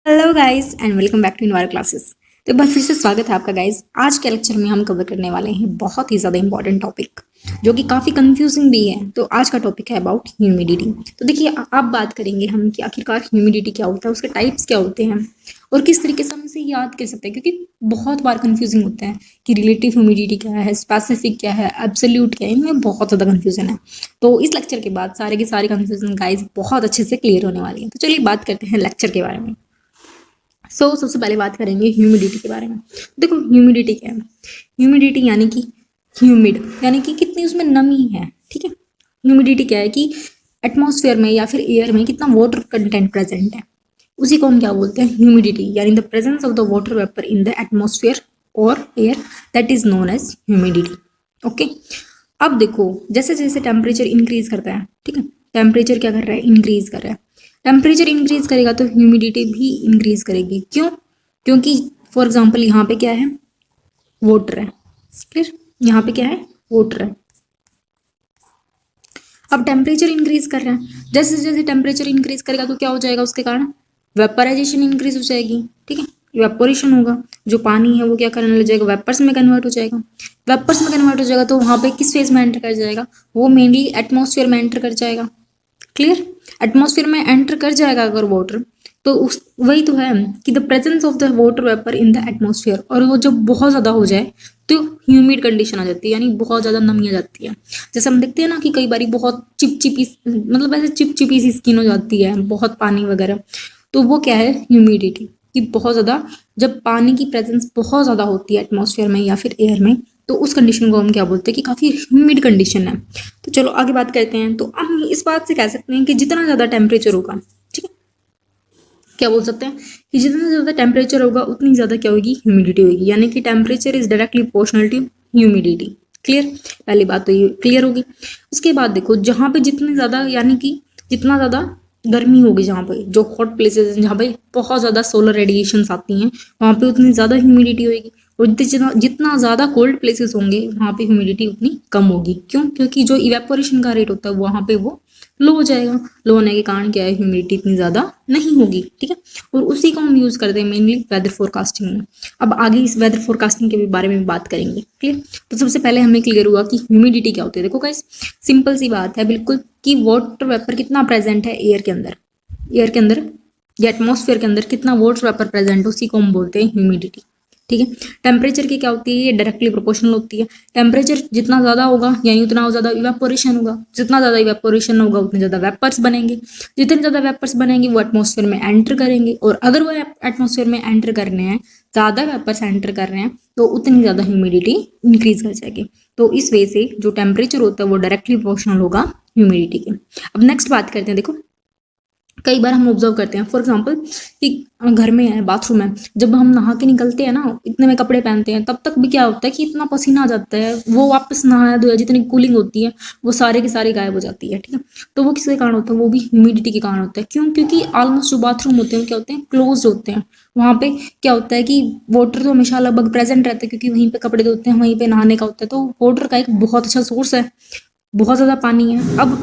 Hello guys and welcome back to in our classes. तो एक बार फिर से स्वागत है आपका गाइस। आज के लेक्चर में हम कवर करने वाले हैं बहुत ही ज़्यादा इंपॉर्टेंट टॉपिक जो कि काफ़ी कंफ्यूजिंग भी है। तो आज का टॉपिक है अबाउट ह्यूमिडिटी। तो देखिए अब बात करेंगे हम कि आखिरकार ह्यूमिडिटी क्या होता है, उसके टाइप्स क्या होते हैं और किस तरीके से हम इसे याद कर सकते हैं, क्योंकि बहुत बार कंफ्यूजिंग होता है कि रिलेटिव ह्यूमिडिटी क्या है, स्पेसिफिक क्या है, एब्सोल्यूट क्या है। इनमें बहुत ज़्यादा कंफ्यूजन है। तो इस लेक्चर के बाद सारे के सारे कंफ्यूजन गाइस बहुत अच्छे से क्लियर होने वाली है। तो चलिए बात करते हैं लेक्चर के बारे में। सबसे पहले बात करेंगे ह्यूमिडिटी के बारे में। देखो ह्यूमिडिटी क्या है। ह्यूमिडिटी यानी कि ह्यूमिड यानी कि कितनी उसमें नमी है। ठीक है। ह्यूमिडिटी क्या है कि एटमॉस्फेयर में या फिर एयर में कितना वाटर कंटेंट प्रेजेंट है, उसी को हम क्या बोलते हैं, ह्यूमिडिटी। यानी the presence of the water vapour in the atmosphere और air, that is known as humidity. Okay. अब देखो जैसे जैसे टेम्परेचर इंक्रीज करता है, ठीक है, टेम्परेचर क्या कर रहा है, इंक्रीज कर रहा है। टेम्परेचर इंक्रीज करेगा तो ह्यूमिडिटी भी इंक्रीज करेगी। क्यों? क्योंकि फॉर एग्जांपल यहाँ पे क्या है, वाटर है। फिर यहाँ पे क्या है, वाटर है। अब टेम्परेचर इंक्रीज कर रहा है, जैसे जैसे टेम्परेचर इंक्रीज करेगा तो क्या हो जाएगा, उसके कारण वेपराइजेशन इंक्रीज हो जाएगी। ठीक है, इवेपोरेशन होगा, जो पानी है वो क्या करने लग जाएगा, वेपर्स में कन्वर्ट हो जाएगा। वेपर्स में कन्वर्ट हो जाएगा तो वहां पे किस फेज में एंटर कर जाएगा, वो मेनली एटमॉस्फेयर में एंटर कर जाएगा। क्लियर? एटमॉस्फेयर में एंटर कर जाएगा अगर वाटर, तो उस वही तो है कि the presence of the water vapour in the atmosphere, और वो जब बहुत ज़्यादा हो जाए तो ह्यूमिड कंडीशन आ जाती है, यानी बहुत ज़्यादा नमी आ जाती है। जैसे हम देखते हैं ना कि कई बार बहुत चिपचिपी, मतलब ऐसे चिपचिपी सी स्किन हो जाती है, बहुत पानी वगैरह, तो वो क्या है, ह्यूमिडिटी। कि बहुत ज़्यादा जब पानी की प्रेजेंस बहुत ज़्यादा होती है एटमॉस्फेयर में या फिर एयर में, तो उस कंडीशन को हम क्या बोलते हैं कि काफ़ी ह्यूमिड कंडीशन है। तो चलो आगे बात करते हैं। तो हम इस बात से कह सकते हैं कि जितना ज़्यादा टेम्परेचर होगा, ठीक है, क्या बोल सकते हैं कि जितना ज़्यादा टेम्परेचर होगा उतनी ज़्यादा क्या होगी, ह्यूमिडिटी होगी। यानी कि temperature is directly proportional to humidity. Clear? पहली बात तो ये क्लियर होगी। उसके बाद देखो जहाँ पे जितनी ज़्यादा, यानी कि जितना ज़्यादा गर्मी होगी, जहाँ पे जो हॉट प्लेसेस हैं, जहाँ पे बहुत ज़्यादा सोलर रेडिएशंस आती हैं, वहाँ पे उतनी ज़्यादा ह्यूमिडिटी होगी। और जितना जितना ज़्यादा कोल्ड प्लेसेस होंगे वहाँ पे ह्यूमिडिटी उतनी कम होगी। क्यों? क्योंकि जो इवेपोरेशन का रेट होता है वहाँ पे वो लो हो जाएगा। लो होने के कारण क्या है, ह्यूमिडिटी इतनी ज़्यादा नहीं होगी। ठीक है। और उसी को हम यूज़ करते हैं मेनली वेदर फोरकास्टिंग में। अब आगे इस वेदर फोरकास्टिंग के बारे में बात करेंगे। क्लियर? तो सबसे पहले हमें क्लियर हुआ कि ह्यूमिडिटी क्या होती है। देखो गाइस, सिंपल सी बात है बिल्कुल कि वाटर वेपर कितना प्रेजेंट है एयर के अंदर, एयर के अंदर या एटमॉस्फेयर के अंदर कितना वाटर वेपर प्रेजेंट है, उसी को हम बोलते हैं ह्यूमिडिटी। ठीक है। टेम्परेचर की क्या होती है, ये डायरेक्टली प्रोपोर्शनल होती है। टेम्परेचर जितना ज़्यादा होगा यानी उतना ज़्यादा इवेपोरेशन होगा, जितना ज़्यादा इवेपोरेशन होगा उतने ज़्यादा वेपर्स बनेंगे, जितने ज़्यादा वेपर्स बनेंगे वो एटमॉस्फेयर में एंटर करेंगे, और अगर वो एटमॉस्फेयर में एंटर कर रहे हैं, ज़्यादा वेपर्स एंटर कर रहे हैं, तो उतनी ज़्यादा ह्यूमिडिटी इंक्रीज कर जाएगी। तो इस वजह से जो टेम्परेचर होता है वो डायरेक्टली प्रोपोर्शनल होगा ह्यूमिडिटी के। अब नेक्स्ट बात करते हैं। देखो कई बार हम ऑब्जर्व करते हैं, फॉर एग्जांपल कि घर में है, बाथरूम है, जब हम नहा के निकलते हैं ना, इतने में कपड़े पहनते हैं, तब तक भी क्या होता है कि इतना पसीना आ जाता है, वो वापस नहाया धोया जितनी कूलिंग होती है वो सारे की सारी गायब हो जाती है। ठीक है। तो वो किसके कारण होता है, वो भी ह्यूमिडिटी के कारण होता है। क्यों? क्योंकि ऑलमोस्ट जो बाथरूम होते हैं क्या होते हैं, क्लोज होते हैं। वहाँ पे क्या होता है कि वाटर तो हमेशा लगभग प्रेजेंट रहता है, क्योंकि वहीं पे कपड़े धोते हैं, वहीं पे नहाने का होता है, तो वाटर का एक बहुत अच्छा सोर्स है, बहुत ज़्यादा पानी है। अब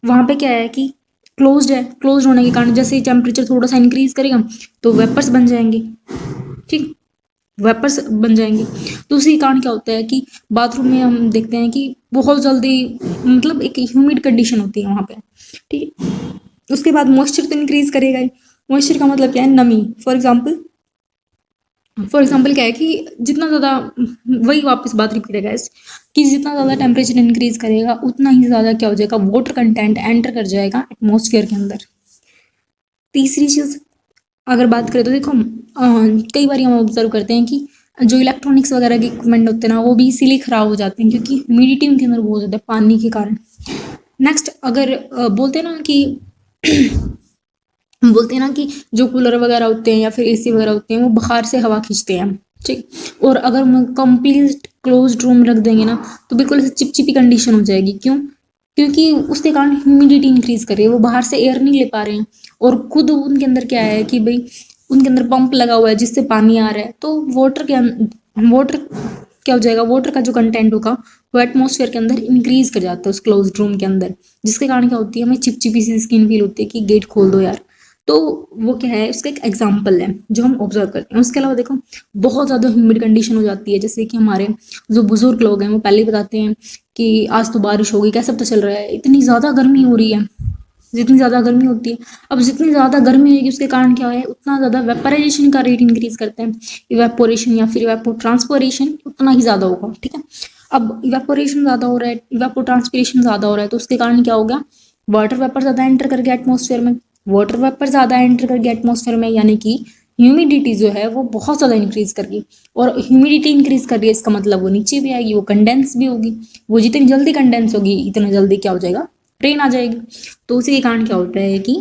वहाँ पे क्या है कि क्लोज्ड है, क्लोज्ड होने के कारण जैसे ही टेम्परेचर थोड़ा सा इंक्रीज करेगा तो वेपर्स बन जाएंगे। ठीक, वेपर्स बन जाएंगे। तो उसी कारण क्या होता है कि बाथरूम में हम देखते हैं कि बहुत जल्दी, मतलब एक ह्यूमिड कंडीशन होती है वहाँ पे। ठीक है। उसके बाद मॉइस्चर तो इंक्रीज करेगा ही। मॉइस्चर का मतलब क्या है, नमी। फॉर एग्जाम्पल क्या है कि जितना ज़्यादा, वही वापस बात रिपीट है गैस, कि जितना ज़्यादा टेम्परेचर इंक्रीज करेगा उतना ही ज़्यादा क्या हो जाएगा, वाटर कंटेंट एंटर कर जाएगा एटमॉस्फेयर के अंदर। तीसरी चीज़ अगर बात करें तो देखो कई बार हम ऑब्जर्व करते हैं कि जो इलेक्ट्रॉनिक्स वगैरह के इक्विपमेंट होते हैं ना, वो भी इसीलिए ख़राब हो जाते हैं क्योंकि ह्यूमिडिटी उनके अंदर बहुत ज़्यादा पानी के कारण। नेक्स्ट अगर बोलते हैं ना कि हम बोलते हैं ना कि जो कूलर वगैरह होते हैं या फिर एसी वगैरह होते हैं वो बाहर से हवा खींचते हैं। ठीक। और अगर हम कंप्लीट क्लोज्ड रूम रख देंगे ना तो बिल्कुल ऐसे चिपचिपी कंडीशन हो जाएगी। क्यों? क्योंकि उसके कारण ह्यूमिडिटी इंक्रीज कर रही है, वो बाहर से एयर नहीं ले पा रहे हैं, और खुद उनके अंदर क्या है कि भाई उनके अंदर पंप लगा हुआ है जिससे पानी आ रहा है, तो वाटर क्या हो जाएगा, वाटर का जो कंटेंट होगा वो एटमॉस्फेयर के अंदर इंक्रीज कर जाता है उस क्लोज्ड रूम के अंदर, जिसके कारण क्या होती है, हमें चिपचिपी सी स्किन फील होती है कि गेट खोल दो यार, तो वो क्या है, उसका एक एग्जाम्पल है जो हम ऑब्जर्व करते हैं। उसके अलावा देखो बहुत ज़्यादा ह्यूमिड कंडीशन हो जाती है, जैसे कि हमारे जो बुजुर्ग लोग हैं वो पहले ही बताते हैं कि आज तो बारिश होगी, कैसे पता चल रहा है, इतनी ज़्यादा गर्मी हो रही है। जितनी ज़्यादा गर्मी होती है, अब जितनी ज़्यादा गर्मी होगी उसके कारण क्या है, उतना ज़्यादा वेपराइजेशन का रेट इंक्रीज करते हैं। इवेपोरेशन या फिर इवेपो ट्रांसपोरेशन उतना ही ज़्यादा होगा, ठीक है। अब इवेपोरेशन ज़्यादा हो रहा है, इवेपो ट्रांसपिरेशन ज़्यादा हो रहा है, तो उसके कारण क्या हो गया, वाटर वेपर ज़्यादा एंटर कर गया एटमोसफेयर में। वाटर वेपर ज़्यादा एंटर कर गया एटमोसफेयर में, यानी कि ह्यूमिडिटी जो है वो बहुत ज़्यादा इंक्रीज कर गई। और ह्यूमिडिटी इंक्रीज कर रही है, इसका मतलब वो नीचे भी आएगी, वो कंडेंस भी होगी। वो जितनी जल्दी कंडेंस होगी इतना जल्दी क्या हो जाएगा, ट्रेन आ जाएगी। तो उसी के कारण क्या होता है कि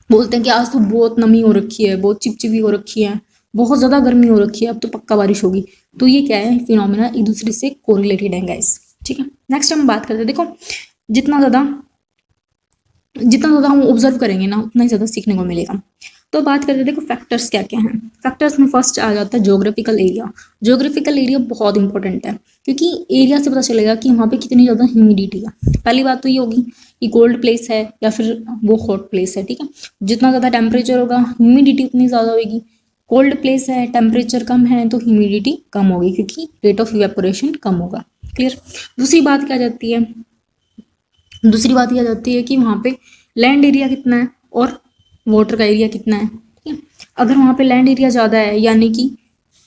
बोलते हैं कि आज तो बहुत नमी हो रखी है, बहुत चिपचिपी हो रखी है, बहुत ज़्यादा गर्मी हो रखी है, अब तो पक्का बारिश होगी। तो ये क्या है, फिनोमेना एक दूसरे से कोरिलेटेड है गाइस, ठीक है। नेक्स्ट हम बात करते हैं, देखो जितना ज़्यादा हम ऑब्जर्व करेंगे ना उतना ही ज़्यादा सीखने को मिलेगा। तो बात करते हैं, देखो फैक्टर्स क्या क्या हैं। फैक्टर्स में फर्स्ट आ जाता है ज्योग्राफिकल एरिया। ज्योग्राफिकल एरिया बहुत इंपॉर्टेंट है, क्योंकि एरिया से पता चलेगा कि वहाँ पे कितनी ज़्यादा ह्यूमिडिटी है। पहली बात तो ये होगी कि कोल्ड प्लेस है या फिर वो हॉट प्लेस है, ठीक है। जितना ज़्यादा टेम्परेचर होगा ह्यूमिडिटी उतनी ज़्यादा होगी। कोल्ड प्लेस है, टेम्परेचर कम है, तो ह्यूमिडिटी कम होगी, क्योंकि रेट ऑफ इवेपोरेशन कम होगा। क्लियर। दूसरी बात क्या जाती है, दूसरी बात यह आ जाती है कि वहाँ पे लैंड एरिया कितना है और वाटर का एरिया कितना है, ठीक है। अगर वहाँ पे लैंड एरिया ज़्यादा है यानी कि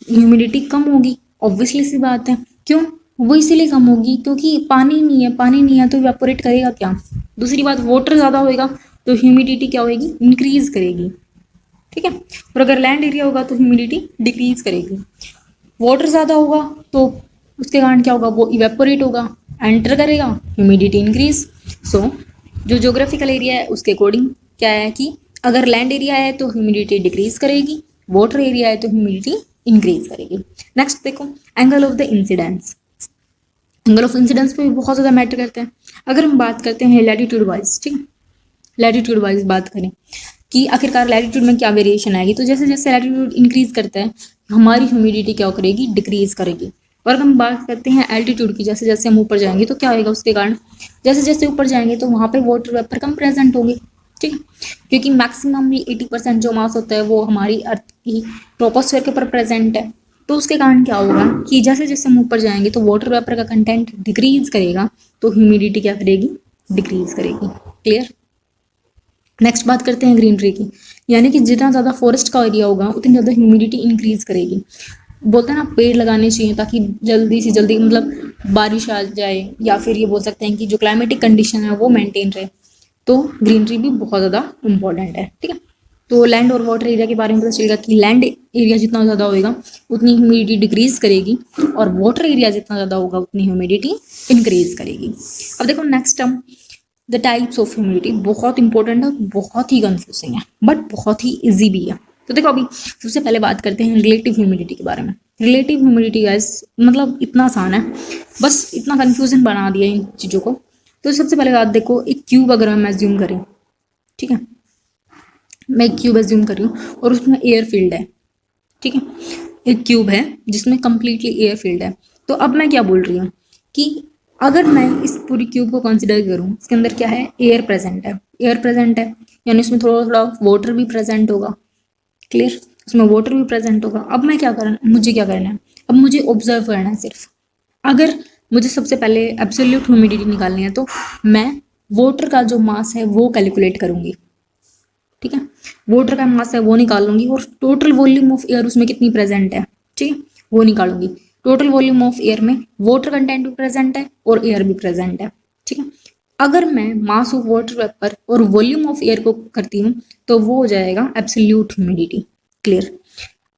ह्यूमिडिटी कम होगी, ऑब्वियसली सी बात है। क्यों, वो इसीलिए कम होगी क्योंकि पानी नहीं है, पानी नहीं है तो इवेपोरेट करेगा क्या। दूसरी बात, वाटर ज़्यादा होएगा तो ह्यूमिडिटी क्या होएगी, इंक्रीज करेगी, ठीक है। और अगर लैंड एरिया होगा तो ह्यूमिडिटी डिक्रीज करेगी। वाटर ज़्यादा होगा तो उसके कारण क्या होगा, वो इवेपोरेट होगा, एंटर करेगा, ह्यूमिडिटी इंक्रीज। सो जो ज्योग्राफिकल एरिया है उसके अकॉर्डिंग क्या है कि अगर लैंड एरिया है तो ह्यूमिडिटी डिक्रीज करेगी, वाटर एरिया है तो ह्यूमिडिटी इंक्रीज करेगी। नेक्स्ट देखो angle of the incidence. Angle of incidence पे भी बहुत ज़्यादा मैटर करते हैं। अगर हम बात करते हैं लैटिट्यूड वाइज, ठीक है, लैटिट्यूड वाइज बात करें कि आखिरकार लैटिट्यूड में क्या वेरिएशन आएगी, तो जैसे जैसे लैटिट्यूड इंक्रीज करता है हमारी ह्यूमिडिटी क्या करेगी, डिक्रीज करेगी। और अगर हम बात करते हैं एल्टीट्यूड की, जैसे जैसे हम ऊपर जाएंगे तो क्या होगा, उसके कारण जैसे जैसे ऊपर जाएंगे तो वहाँ पे वाटर वेपर कम प्रेजेंट होंगे, ठीक है, क्योंकि मैक्सिमम 80% जो मास होता है वो हमारी अर्थ की ट्रोपोस्फेयर के ऊपर प्रेजेंट है। तो उसके कारण क्या होगा कि जैसे जैसे हम ऊपर जाएंगे तो वाटर वेपर का कंटेंट डिक्रीज करेगा, तो ह्यूमिडिटी क्या करेगी, डिक्रीज करेगी। क्लियर। नेक्स्ट बात करते हैं ग्रीनरी की, यानी कि जितना ज़्यादा फॉरेस्ट का एरिया होगा उतनी ज़्यादा ह्यूमिडिटी इंक्रीज करेगी। बोलते हैं ना पेड़ लगाने चाहिए ताकि जल्दी से जल्दी मतलब बारिश आ जाए, या फिर ये बोल सकते हैं कि जो क्लाइमेटिक कंडीशन है वो मेंटेन रहे। तो ग्रीनरी भी बहुत ज़्यादा इंपॉर्टेंट है, ठीक है। तो लैंड और वाटर एरिया के बारे में पता चलेगा कि लैंड एरिया जितना ज़्यादा होगा उतनी ह्यूमिडिटी डिक्रीज करेगी, और वाटर एरिया जितना ज़्यादा होगा उतनी ह्यूमिडिटी इंक्रीज करेगी। अब देखो next term the types of humidity, बहुत इंपॉर्टेंट है, बहुत ही कंफ्यूजिंग है बट बहुत ही इजी भी है। तो देखो अभी सबसे पहले बात करते हैं रिलेटिव ह्यूमिडिटी के बारे में। रिलेटिव ह्यूमिडिटी गाइस मतलब इतना आसान है, बस इतना कंफ्यूजन बना दिया इन चीज़ों को। तो सबसे पहले बात देखो, एक क्यूब अगर हम एज्यूम करें, ठीक है, मैं एक क्यूब एज्यूम कर रही हूँ और उसमें एयर फील्ड है, ठीक है, एक क्यूब है जिसमें कंप्लीटली एयर फील्ड है। तो अब मैं क्या बोल रही हूँ कि अगर मैं इस पूरी क्यूब को कंसिडर करूँ, इसके अंदर क्या है, एयर प्रेजेंट है, एयर प्रेजेंट है यानी उसमें थोड़ा थोड़ा वाटर भी प्रेजेंट होगा। क्लियर, उसमें वाटर भी प्रेजेंट होगा। अब मैं क्या करना, मुझे क्या करना है, अब मुझे ऑब्जर्व करना है सिर्फ। अगर मुझे सबसे पहले एब्सोल्यूट ह्यूमिडिटी निकालनी है तो मैं वाटर का जो मास है वो कैलकुलेट करूंगी, ठीक है, वाटर का मास है वो निकालूंगी और टोटल वॉल्यूम ऑफ एयर उसमें कितनी प्रेजेंट है, ठीक है, वो निकालूंगी। टोटल वॉल्यूम ऑफ एयर में वाटर कंटेंट भी प्रेजेंट है और एयर भी प्रेजेंट है, ठीक है। अगर मैं मास ऑफ वाटर वेपर और वॉल्यूम ऑफ एयर को करती हूँ तो वो हो जाएगा एब्सोल्यूट ह्यूमिडिटी। क्लियर।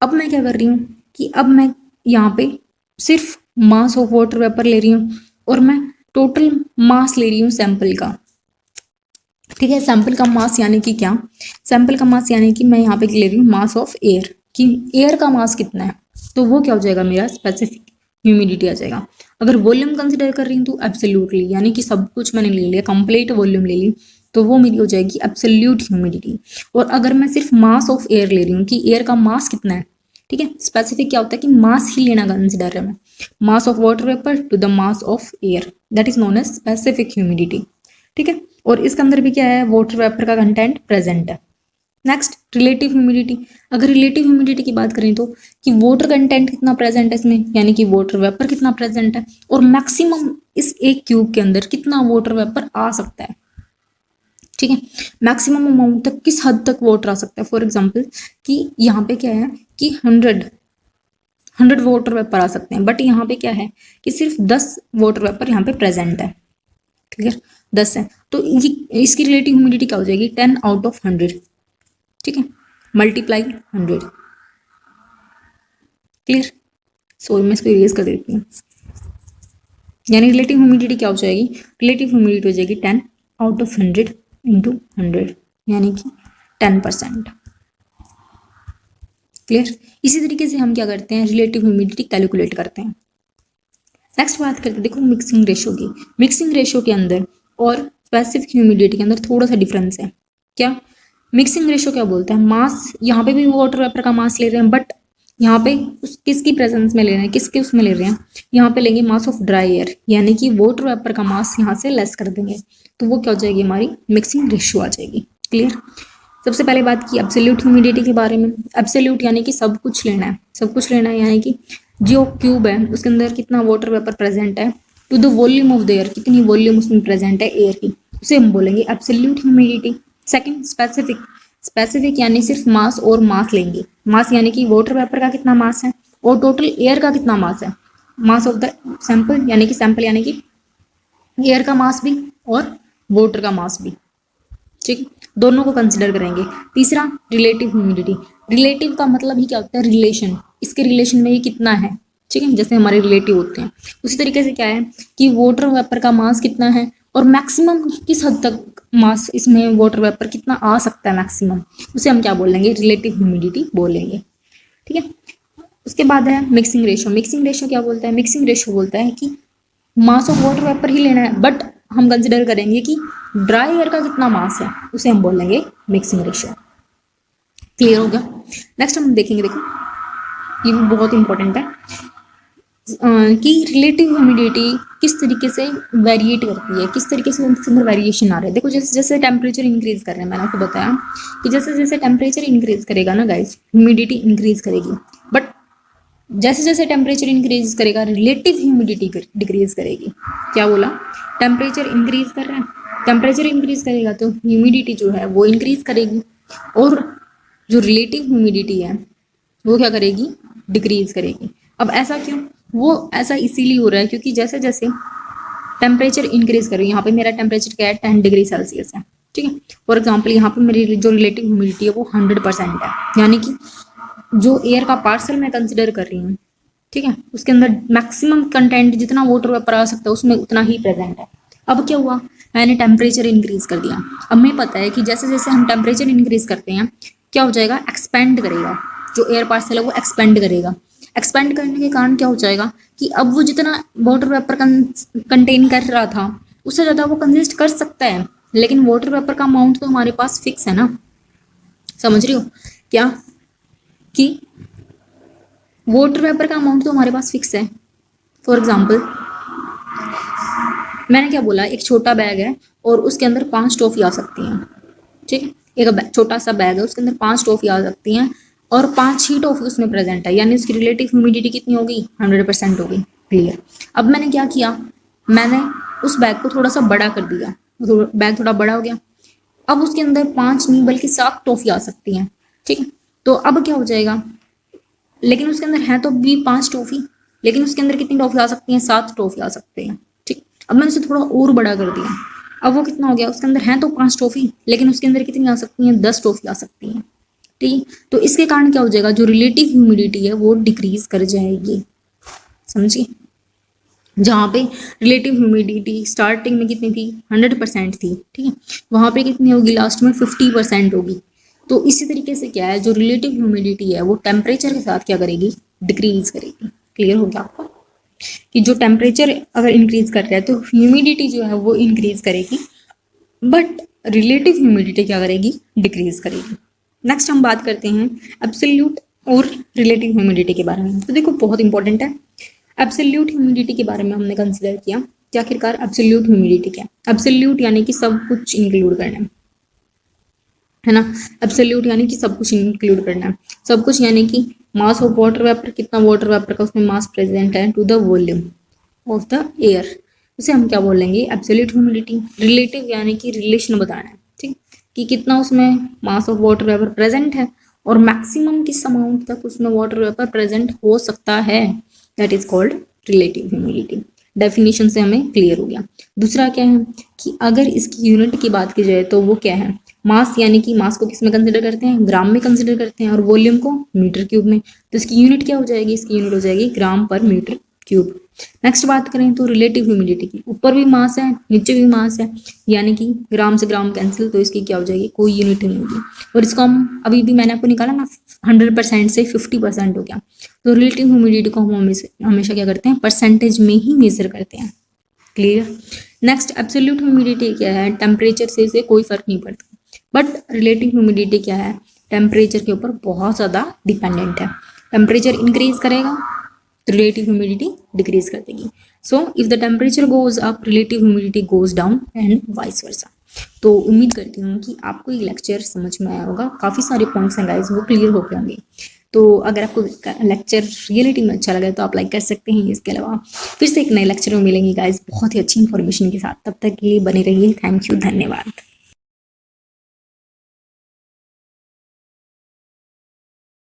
अब मैं क्या कर रही हूँ कि अब मैं यहाँ पे सिर्फ मास ऑफ वाटर वेपर ले रही हूँ और मैं टोटल मास ले रही हूँ सैंपल का, ठीक है। सैंपल का मास यानी कि क्या, सैंपल का मास यानी कि मैं यहाँ पे ले रही हूँ मास ऑफ एयर, कि एयर का मास कितना है, तो वो क्या हो जाएगा, मेरा स्पेसिफिक ह्यूमिडिटी आ जाएगा। अगर वॉल्यूम कंसिडर कर रही हूँ तो एब्सोल्यूटली, यानी कि सब कुछ मैंने ले लिया, कंप्लीट वॉल्यूम ले ली, तो वो मेरी हो जाएगी एब्सोल्यूट ह्यूमिडिटी। और अगर मैं सिर्फ मास ऑफ एयर ले रही हूँ कि एयर का मास कितना है, ठीक है, स्पेसिफिक क्या होता है कि मास ही लेना कंसिडर है मैं, mass of water vapour to the mass of air, that is known as specific humidity, ठीक है। और इसके अंदर भी क्या है, वाटर वेपर का कंटेंट प्रेजेंट है। Next relative humidity. अगर रिलेटिव ह्यूमिडिटी की बात करें तो कि वाटर कंटेंट कितना प्रेजेंट है इसमें, यानी कि वाटर वेपर कितना प्रेजेंट है, और मैक्सिमम इस एक क्यूब के अंदर कितना वाटर वेपर आ सकता है। ठीक है, मैक्सिमम अमाउंट तक किस हद तक वाटर आ सकता है। फॉर एग्जांपल कि यहाँ पे क्या है कि 100 वाटर वेपर आ सकते हैं, बट यहाँ पे क्या है कि सिर्फ 10 वाटर वेपर यहाँ पे प्रेजेंट है। क्लियर, 10 है, तो ये इसकी रिलेटिव ह्यूमिडिटी क्या हो जाएगी, 10/100। ठीक है, मल्टीप्लाई 100। क्लियर, सो मैं इसको इरेज कर देती हूँ। यानी रिलेटिव ह्यूमिडिटी क्या हो जाएगी, रिलेटिव ह्यूमिडिटी हो जाएगी 10/100 इंटू 100, यानी कि 10%। क्लियर, इसी तरीके से हम क्या करते हैं, रिलेटिव ह्यूमिडिटी कैलकुलेट करते हैं। नेक्स्ट बात करते हैं, देखो मिक्सिंग रेशो की। मिक्सिंग रेशो के अंदर और स्पेसिफिक ह्यूमिडिटी के अंदर थोड़ा सा डिफरेंस है। क्या, मिक्सिंग रेशो क्या बोलता है, मास, यहाँ पे भी वाटर वेपर का मास ले रहे हैं, बट यहाँ पे किसकी प्रेजेंस में ले रहे हैं, किसके उसमें ले रहे हैं, यहाँ पे लेंगे मास ऑफ ड्राई एयर, यानी कि वाटर वेपर का मास यहाँ से लेस कर देंगे, तो वो क्या हो जाएगी, हमारी मिक्सिंग रेशो आ जाएगी। क्लियर, सबसे पहले बात की एब्सोल्यूट ह्यूमिडिटी के बारे में। एब्सोल्यूट यानी कि सब कुछ लेना है, सब कुछ लेना है, यानी कि जो क्यूब है उसके अंदर कितना वाटर वेपर प्रेजेंट है to the volume of the air, कितनी वॉल्यूम उसमें प्रेजेंट है एयर की, उसे हम बोलेंगे absolute humidity. Second specific, specific यानी सिर्फ मास और मास लेंगे। मास यानी कि वाटर वेपर का कितना मास है और टोटल एयर का कितना मास है, मास ऑफ द सैंपल, यानी कि सैंपल यानी कि एयर का मास भी और वाटर का मास भी। ठीक, दोनों को कंसिडर करेंगे। तीसरा रिलेटिव ह्यूमिडिटी। रिलेटिव का मतलब ही क्या होता है, रिलेशन, इसके रिलेशन में ये कितना है। ठीक है, जैसे हमारे रिलेटिव होते हैं, उसी तरीके से क्या है कि वाटर वेपर का मास कितना है और मैक्सिमम किस हद तक मास इसमें वाटर वेपर कितना आ सकता है मैक्सिमम, उसे हम क्या बोलेंगे, रिलेटिव ह्यूमिडिटी बोलेंगे। ठीक है, उसके बाद है मिक्सिंग रेशो। मिक्सिंग रेशो क्या बोलता है, मिक्सिंग रेशो बोलता है कि मास ऑफ वाटर वेपर ही लेना है, बट हम कंसिडर करेंगे कि ड्राई एयर का कितना मास है, उसे हम बोलेंगे मिक्सिंग रेशियो। क्लियर हो गया। नेक्स्ट हम देखेंगे, देखो ये भी बहुत इंपॉर्टेंट है कि रिलेटिव ह्यूमिडिटी किस तरीके से वेरिएट करती है, किस तरीके से उनके अंदर वेरिएशन आ रहा है। देखो जैसे जैसे टेम्परेचर इंक्रीज कर रहे हैं, मैंने आपको बताया कि जैसे जैसे टेम्परेचर इंक्रीज करेगा ना गाइस, ह्यूमिडिटी इंक्रीज करेगी, बट जैसे जैसे टेम्परेचर इंक्रीज करेगा रिलेटिव ह्यूमिडिटी डिक्रीज करेगी। क्या बोला, टेम्परेचर इंक्रीज कर रहा है, टेम्परेचर इंक्रीज करेगा तो ह्यूमिडिटी जो है वो इंक्रीज करेगी, और जो रिलेटिव ह्यूमिडिटी है वो क्या करेगी, डिक्रीज करेगी। अब ऐसा क्यों, वो ऐसा इसीलिए हो रहा है क्योंकि जैसे जैसे टेम्परेचर इंक्रीज कर रही है, यहाँ पे मेरा टेम्परेचर क्या है 10 डिग्री सेल्सियस है। ठीक है, फॉर एग्जाम्पल यहाँ पे मेरी जो रिलेटिव ह्यूमिडिटी है वो 100% है, यानी कि जो एयर का पार्सल मैं कंसिडर कर रही हूँ, ठीक है, उसके अंदर मैक्सिमम कंटेंट जितना वाटर वेपर आ सकता है उसमें उतना ही प्रेजेंट है। अब क्या हुआ, मैंने टेम्परेचर इंक्रीज कर दिया। अब हमें पता है कि जैसे जैसे हम टेम्परेचर इंक्रीज करते हैं क्या हो जाएगा, एक्सपेंड करेगा, जो एयर पार्सल है वो एक्सपेंड करेगा। एक्सपेंड करने के कारण क्या हो जाएगा कि अब वो जितना वाटर वेपर कंटेन कर रहा था उससे ज़्यादा वो कंसिस्ट कर सकता है, लेकिन वाटर वेपर का अमाउंट तो हमारे पास फिक्स है ना। समझ रही हो क्या, कि वाटर वेपर का अमाउंट तो हमारे पास फिक्स है। फॉर एग्जाम्पल मैंने क्या बोला, एक छोटा बैग है और उसके अंदर 5 टॉफी आ सकती हैं। ठीक है, एक छोटा सा बैग है उसके अंदर 5 टॉफी आ सकती हैं और 5 ही टॉफी उसमें प्रेजेंट है, यानी उसकी रिलेटिव ह्यूमिडिटी कितनी होगी, 100% होगी। क्लियर, अब मैंने क्या किया, मैंने उस बैग को थोड़ा सा बड़ा कर दिया, तो बैग थोड़ा बड़ा हो गया। अब उसके अंदर 5 नहीं बल्कि 7 टॉफी आ सकती हैं। ठीक है, तो अब क्या हो जाएगा, लेकिन उसके अंदर है तो भी 5 टॉफी, लेकिन उसके अंदर कितनी टॉफी आ सकती हैं, 7 टॉफी आ सकते हैं। ठीक, अब मैंने उसे थोड़ा और बड़ा कर दिया, अब वो कितना हो गया, उसके अंदर है तो 5 टॉफी, लेकिन उसके अंदर कितनी आ सकती हैं, 10 टॉफी आ सकती हैं। ठीक, तो इसके कारण क्या हो जाएगा, जो रिलेटिव ह्यूमिडिटी है वो डिक्रीज कर जाएगी। समझिए, जहाँ पे रिलेटिव ह्यूमिडिटी स्टार्टिंग में कितनी थी, 100% थी, ठीक है, वहाँ पे कितनी होगी, लास्ट में 50% होगी। तो इसी तरीके से क्या है, जो रिलेटिव ह्यूमिडिटी है वो टेम्परेचर के साथ क्या करेगी, डिक्रीज करेगी। क्लियर हो गया आपको कि जो टेम्परेचर अगर इंक्रीज कर रहा है तो ह्यूमिडिटी जो है वो इंक्रीज करेगी, बट रिलेटिव ह्यूमिडिटी क्या करेगी, डिक्रीज करेगी। नेक्स्ट हम बात करते हैं एब्सोल्यूट और रिलेटिव ह्यूमिडिटी के बारे में। तो देखो बहुत इंपॉर्टेंट है, एब्सोल्यूट ह्यूमिडिटी के बारे में हमने कंसिडर किया कि आखिरकार एब्सोल्यूट ह्यूमिडिटी क्या है। एब्सोल्यूट यानी कि सब कुछ इंक्लूड करना, है ना। एब्सोल्यूट यानी कि सब कुछ इंक्लूड करना है, सब कुछ यानी कि मास ऑफ वाटर वेपर, कितना वाटर वेपर का उसमें मास प्रेजेंट है to the volume of the air, उसे हम क्या बोलेंगे, एब्सोल्यूट ह्यूमिडिटी। रिलेटिव यानी कि रिलेशन बताना है, ठीक, कि कितना उसमें मास ऑफ वाटर वेपर प्रेजेंट है और मैक्सिमम किस अमाउंट तक उसमें वाटर वेपर प्रेजेंट हो सकता है, that is called relative humidity. Definition से हमें क्लियर हो गया। दूसरा क्या है कि अगर इसकी यूनिट की बात की जाए तो वो क्या है, मास, यानी कि मास को किस में कंसिडर करते हैं, ग्राम में कंसिडर करते हैं, और वॉल्यूम को मीटर क्यूब में। तो इसकी यूनिट क्या हो जाएगी, इसकी यूनिट हो जाएगी ग्राम पर मीटर क्यूब। नेक्स्ट बात करें तो रिलेटिव ह्यूमिडिटी की, ऊपर भी मास है नीचे भी मास है, यानी कि ग्राम से ग्राम कैंसिल, तो इसकी क्या हो जाएगी, कोई यूनिट नहीं होगी। और इसको हम अभी भी मैंने आपको निकाला ना, 100% से 50% हो गया। तो रिलेटिव ह्यूमिडिटी को हम हमेशा क्या करते हैं, परसेंटेज में ही मेजर करते हैं। क्लियर। नेक्स्ट एब्सोल्यूट ह्यूमिडिटी क्या है, टेम्परेचर से इसे कोई फर्क नहीं पड़ता, बट रिलेटिव ह्यूमिडिटी क्या है, टेम्परेचर के ऊपर बहुत ज़्यादा डिपेंडेंट है। टेम्परेचर इंक्रीज करेगा तो रिलेटिव ह्यूमिडिटी डिक्रीज कर देगी। So if the temperature goes up, relative humidity goes down and vice versa. तो उम्मीद करती हूँ कि आपको ये लेक्चर समझ में आया होगा, काफ़ी सारे पॉइंट्स हैं गाइस वो क्लियर हो गए होंगे। तो अगर आपको लेक्चर रियलिटी में अच्छा लगा तो आप लाइक कर सकते हैं। इसके अलावा फिर से एक नए लेक्चर में मिलेंगे गाइस बहुत ही अच्छी इन्फॉर्मेशन के साथ, तब तक के लिए बने रहिए। थैंक यू, धन्यवाद।